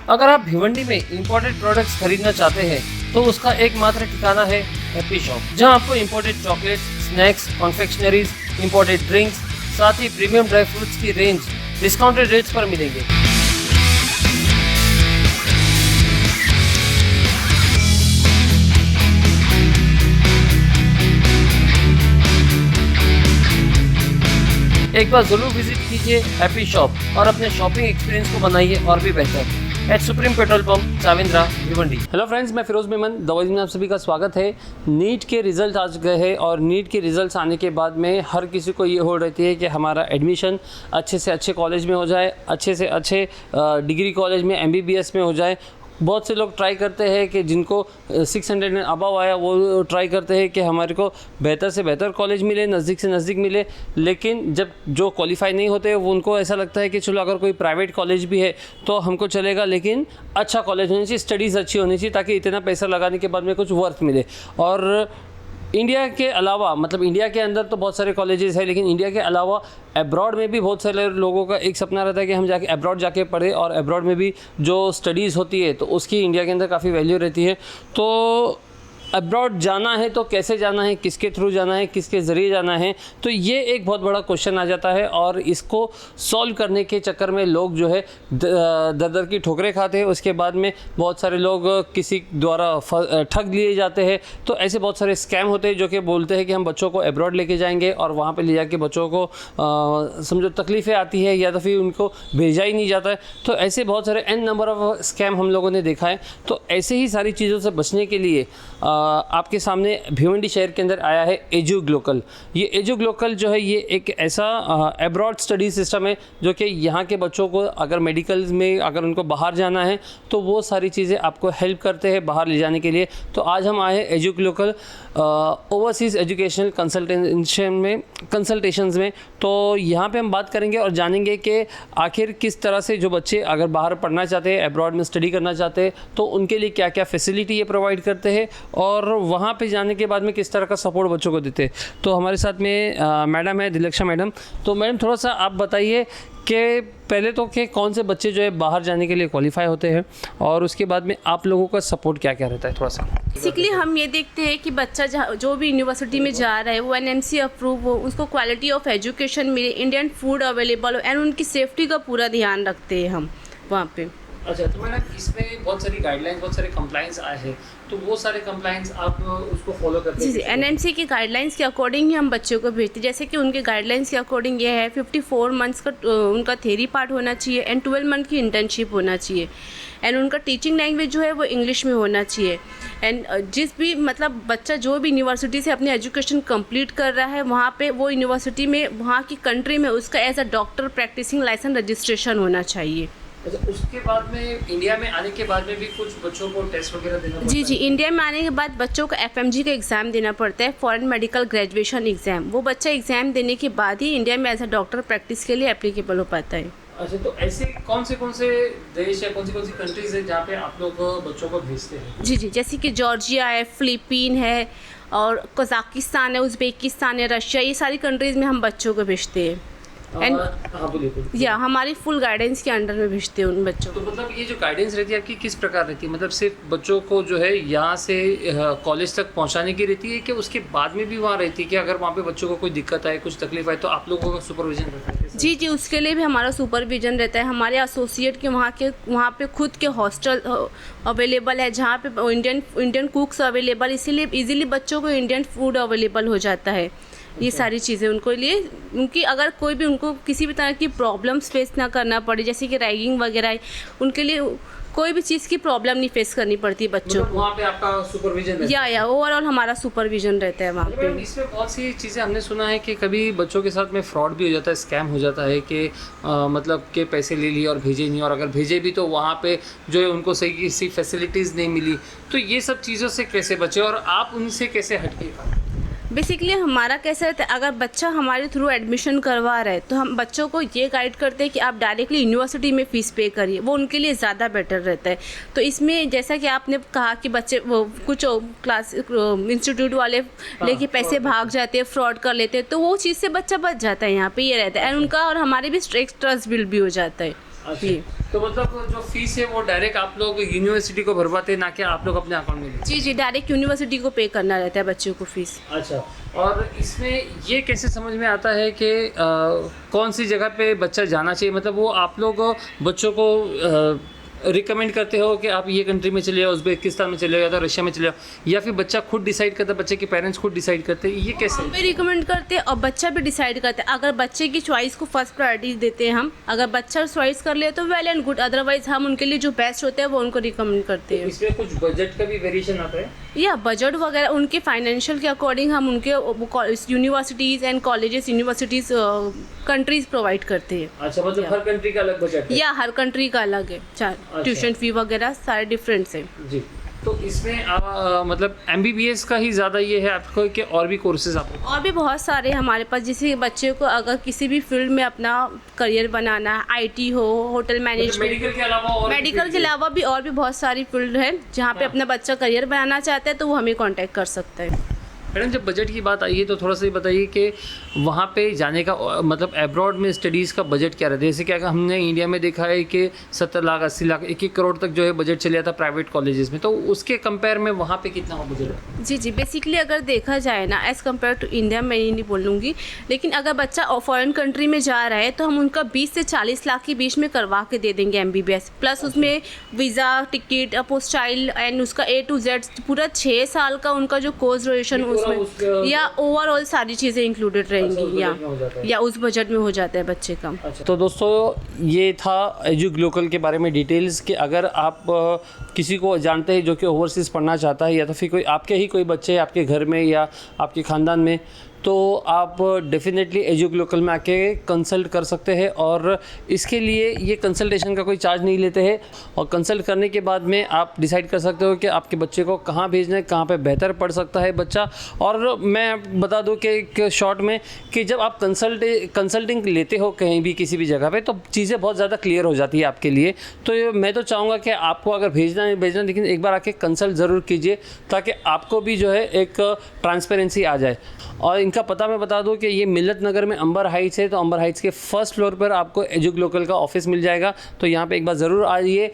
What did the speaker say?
अगर आप भिवंडी में इंपोर्टेड प्रोडक्ट्स खरीदना चाहते हैं तो उसका एकमात्र ठिकाना है हैप्पी शॉप, जहां आपको imported chocolates, snacks, confectioneries, imported drinks, साथ ही प्रीमियम ड्राई फ्रूट्स की रेंज डिस्काउंटेड रेट्स पर मिलेंगे। एक बार जरूर विजिट कीजिए हैप्पी शॉप और अपने शॉपिंग एक्सपीरियंस को बनाइए और भी बेहतर। At supreme petrol pump, Chavindra, Bhiwandi. Hello friends, मैं फिरोज मेमन दवाई में आप सभी का स्वागत है। नीट के रिज़ल्ट आज गए हैं और नीट के रिज़ल्ट्स आने के बाद में हर किसी को ये होड़ रहती है कि हमारा एडमिशन अच्छे से अच्छे कॉलेज में हो जाए, अच्छे से अच्छे डिग्री कॉलेज में MBBS में हो जाए। बहुत से लोग ट्राई करते हैं कि जिनको 600 अबव आया वो ट्राई करते हैं कि हमारे को बेहतर से बेहतर कॉलेज मिले, नज़दीक से नज़दीक मिले। लेकिन जब जो क्वालिफाई नहीं होते वो उनको ऐसा लगता है कि चलो अगर कोई प्राइवेट कॉलेज भी है तो हमको चलेगा, लेकिन अच्छा कॉलेज होनी चाहिए, स्टडीज़ अच्छी होनी चाहिए, ताकि इतना पैसा लगाने के बाद में कुछ वर्थ मिले। और इंडिया के अलावा, मतलब इंडिया के अंदर तो बहुत सारे कॉलेजेस हैं, लेकिन इंडिया के अलावा अब्रॉड में भी बहुत सारे लोगों का एक सपना रहता है कि हम जाके अब्रॉड जाके पढ़े, और अब्रॉड में भी जो स्टडीज़ होती है तो उसकी इंडिया के अंदर काफ़ी वैल्यू रहती है। तो अब्रॉड जाना है तो कैसे जाना है, किसके थ्रू जाना है, किसके ज़रिए जाना है, तो ये एक बहुत बड़ा क्वेश्चन आ जाता है। और इसको सॉल्व करने के चक्कर में लोग जो है दर दर की ठोकरें खाते हैं। उसके बाद में बहुत सारे लोग किसी द्वारा ठग लिए जाते हैं। तो ऐसे बहुत सारे स्कैम होते हैं जो कि बोलते हैं कि हम बच्चों को अब्रॉड लेके जाएंगे और वहाँ पे ले जाके बच्चों को समझो तकलीफ़ें आती है या तो फिर उनको भेजा ही नहीं जाता है। तो ऐसे बहुत सारे n नंबर ऑफ स्कैम हम लोगों ने देखा है। तो ऐसे ही सारी चीज़ों से बचने के लिए आपके सामने भिवंडी शहर के अंदर आया है एजुग्लोकल। ये एजुग्लोकल जो है ये एक ऐसा अब्रॉड स्टडी सिस्टम है जो कि यहाँ के बच्चों को अगर मेडिकल्स में अगर उनको बाहर जाना है तो वो सारी चीज़ें आपको हेल्प करते हैं बाहर ले जाने के लिए। तो आज हम आए हैं एजुग्लोकल ओवरसीज़ एजुकेशनल कंसल्टेशंस में। तो यहाँ पे हम बात करेंगे और जानेंगे कि आखिर किस तरह से जो बच्चे अगर बाहर पढ़ना चाहते हैं, अब्रॉड में स्टडी करना चाहते हैं, तो उनके लिए क्या क्या फैसिलिटी ये प्रोवाइड करते हैं और वहाँ पे जाने के बाद में किस तरह का सपोर्ट बच्चों को देते हैं। तो हमारे साथ में मैडम है, दिलक्षा मैडम। तो मैडम थोड़ा सा आप बताइए कि पहले तो कि कौन से बच्चे जो है बाहर जाने के लिए क्वालिफाई होते हैं और उसके बाद में आप लोगों का सपोर्ट क्या क्या रहता है, थोड़ा सा। बेसिकली हम ये देखते हैं कि बच्चा जो भी यूनिवर्सिटी में जा रहा है वो NMC अप्रूव हो, उसको क्वालिटी ऑफ एजुकेशन मिले, इंडियन फूड अवेलेबल हो एंड उनकी सेफ्टी का पूरा ध्यान रखते हैं हम वहाँ पे। अच्छा, तो मैडम इसमें बहुत सारी गाइडलाइंस, बहुत सारे कंप्लाइंस आए हैं, तो वो सारे कंप्लाइंस आप उसको फॉलो करते हैं? जी, NMC की गाइडलाइंस के अकॉर्डिंग ही हम बच्चों को भेजते हैं। जैसे कि उनके गाइडलाइंस के अकॉर्डिंग ये है 54 मंथ्स का उनका थेरी पार्ट होना चाहिए एंड 12 मंथ की इंटर्नशिप होना चाहिए एंड उनका टीचिंग लैंग्वेज जो है वो इंग्लिश में होना चाहिए। एंड जिस भी मतलब बच्चा जो भी यूनिवर्सिटी से अपनी एजुकेशन कंप्लीट कर रहा है वहाँ पे वो यूनिवर्सिटी में वहाँ की कंट्री में उसका as a doctor practising licence registration होना चाहिए। अच्छा, उसके बाद में इंडिया में आने के बाद में भी कुछ बच्चों को टेस्ट वगैरह देना पड़ता है? जी, इंडिया में आने के बाद बच्चों को FMG का एग्ज़ाम देना पड़ता है, फॉरेन मेडिकल ग्रेजुएशन एग्ज़ाम। वो बच्चा एग्ज़ाम देने के बाद ही इंडिया में एज अ डॉक्टर प्रैक्टिस के लिए एप्लीकेबल हो पाता है। अच्छा, तो ऐसे कौन से देश या कौन सी कंट्रीज है जहाँ पे आप लोग बच्चों को भेजते हैं? जी, जैसे कि जॉर्जिया है, फिलीपीन है और कज़ाकिस्तान है, उज़्बेकिस्तान है, रशिया, ये सारी कंट्रीज़ में हम बच्चों को भेजते हैं। एंड या हमारी फुल गाइडेंस के अंडर में भेजते हैं उन बच्चों को। तो मतलब ये जो गाइडेंस रहती है आपकी किस प्रकार रहती है? मतलब सिर्फ बच्चों को जो है यहाँ से कॉलेज तक पहुँचाने की रहती है कि उसके बाद में भी वहाँ रहती है कि अगर वहाँ पे बच्चों को कोई दिक्कत आए, कुछ तकलीफ आए तो आप लोगों का सुपरविजन रहता है? जी, उसके लिए भी हमारा सुपरविजन रहता है। हमारे एसोसिएट के वहाँ पे खुद के हॉस्टल अवेलेबल है जहाँ पे इंडियन कुक्स अवेलेबल, इसीलिए ईजिली बच्चों को इंडियन फूड अवेलेबल हो जाता है। ये सारी चीज़ें उनको लिए उनकी अगर कोई भी उनको किसी भी तरह की प्रॉब्लम्स फेस ना करना पड़े, जैसे कि रैगिंग वगैरह, उनके लिए कोई भी चीज़ की प्रॉब्लम नहीं फेस करनी पड़ती बच्चों को। वहाँ पे आपका सुपरविजन या ओवरऑल हमारा सुपरविजन रहता है वहाँ पे। इसमें बहुत सी चीज़ें हमने सुना है कि कभी बच्चों के साथ में फ्रॉड भी हो जाता है, स्कैम हो जाता है कि मतलब के पैसे ले लिए और भेजे नहीं, और अगर भेजे भी तो वहाँ पे जो है उनको सही किसी फैसिलिटीज़ नहीं मिली। तो ये सब चीज़ों से कैसे बचे और आप उनसे कैसे हटके? बेसिकली हमारा कैसा रहता है, अगर बच्चा हमारे थ्रू एडमिशन करवा रहा है तो हम बच्चों को ये गाइड करते हैं कि आप डायरेक्टली यूनिवर्सिटी में फ़ीस पे करिए, वो उनके लिए ज़्यादा बेटर रहता है। तो इसमें जैसा कि आपने कहा कि बच्चे वो कुछ क्लास इंस्टीट्यूट वाले लेके पैसे भाग जाते हैं, फ्रॉड कर लेते हैं, तो वो चीज़ से बच्चा बच जाता है। यहाँ पे ये रहता है एंड उनका और हमारे भी स्ट्रिक्ट ट्रस्ट बिल्ड भी हो जाता है। तो मतलब जो फीस है वो डायरेक्ट आप लोग यूनिवर्सिटी को भरवाते हैं, ना कि आप लोग अपने अकाउंट में लेते? जी डायरेक्ट यूनिवर्सिटी को पे करना रहता है बच्चों को फीस। अच्छा, और इसमें ये कैसे समझ में आता है कि कौन सी जगह पे बच्चा जाना चाहिए? मतलब वो आप लोग बच्चों को रिकमेंड करते हो कि आप ये कंट्री में चले जाओ, उज़्बेकिस्तान में चले जाओ, या रशिया में चले जाओ, या फिर बच्चा खुद डिसाइड करता है, बच्चे के पेरेंट्स खुद डिसाइड करते हैं, ये कैसे? हम भी रिकमेंड करते हैं और बच्चा भी डिसाइड करता है। अगर बच्चे की चॉइस को फर्स्ट प्रायोरिटी देते हैं हम, अगर बच्चा चॉइस कर ले तो वेल एंड गुड, अदरवाइज हम उनके लिए जो बेस्ट होता है वो उनको रिकमेंड करते हैं। इसमें कुछ बजट का भी वेरिएशन आता है? या बजट वगैरह उनके फाइनेंशियल के अकॉर्डिंग हम उनके universities and colleges universities countries provide करते हैं। अच्छा, मतलब हर कंट्री का अलग बजट है? या हर कंट्री का अलग है, ट्यूशन फी वगैरह सारे डिफरेंट है जी। तो इसमें मतलब MBBS का ही ज़्यादा ये है आपको कि और भी कोर्सेज आपको? और भी बहुत सारे हमारे पास, जैसे बच्चे को अगर किसी भी फील्ड में अपना करियर बनाना है, IT हो, होटल मैनेजमेंट, मेडिकल के अलावा और मेडिकल के अलावा भी और भी बहुत सारी फील्ड है जहाँ पे अपना बच्चा करियर बनाना चाहता है तो वो हमें कांटेक्ट कर सकता है। मैडम, जब बजट की बात आई है तो थोड़ा सा ये बताइए कि वहाँ पे जाने का मतलब अब्रॉड में स्टडीज़ का बजट क्या रहता है? जैसे क्या हमने इंडिया में देखा है कि 70 लाख 80 लाख 1-1 करोड़ तक जो है बजट चले जाता प्राइवेट कॉलेजेस में, तो उसके कंपेयर में वहाँ पे कितना बजट है? जी बेसिकली अगर देखा जाए ना, एज़ कम्पेयर टू इंडिया, मैं ये नहीं बोलूँगी, लेकिन अगर बच्चा फॉरेन कंट्री में जा रहा है तो हम उनका 20 से 40 लाख के बीच में करवा के दे देंगे MBBS, प्लस उसमें वीज़ा, टिकट, अपोस्टाइल एंड उसका A to Z पूरा 6 साल का उनका जो कोर्स ड्यूरेशन उसमें या ओवरऑल सारी चीज़ें इंक्लूडेड रहेंगी, या उस बजट में हो जाता है बच्चे का। अच्छा, तो दोस्तों ये था एजुग्लोकल के बारे में डिटेल्स कि अगर आप किसी को जानते हैं जो कि ओवरसीज़ पढ़ना चाहता है, या तो फिर कोई आपके ही कोई बच्चे आपके घर में या आपके ख़ानदान में, तो आप डेफिनेटली एजुग्लोकल में आके कंसल्ट कर सकते हैं। और इसके लिए ये कंसल्टेशन का कोई चार्ज नहीं लेते हैं, और कंसल्ट करने के बाद में आप डिसाइड कर सकते हो कि आपके बच्चे को कहाँ भेजना है, कहाँ पे बेहतर पढ़ सकता है बच्चा। और मैं बता दूं कि एक शॉर्ट में कि जब आप कंसल्टिंग लेते हो कहीं भी किसी भी जगह पे, तो चीज़ें बहुत ज़्यादा क्लियर हो जाती है आपके लिए। तो मैं तो चाहूँगा कि आपको अगर भेजना है भेजना, लेकिन एक बार आके कंसल्ट ज़रूर कीजिए ताकि आपको भी जो है एक ट्रांसपेरेंसी आ जाए। और इनका पता मैं बता दूं कि ये मिल्लत नगर में अंबर हाइट्स है, तो अंबर हाइट्स के फर्स्ट फ्लोर पर आपको एजुग्लोकल का ऑफिस मिल जाएगा, तो यहाँ पे एक बार ज़रूर आइए।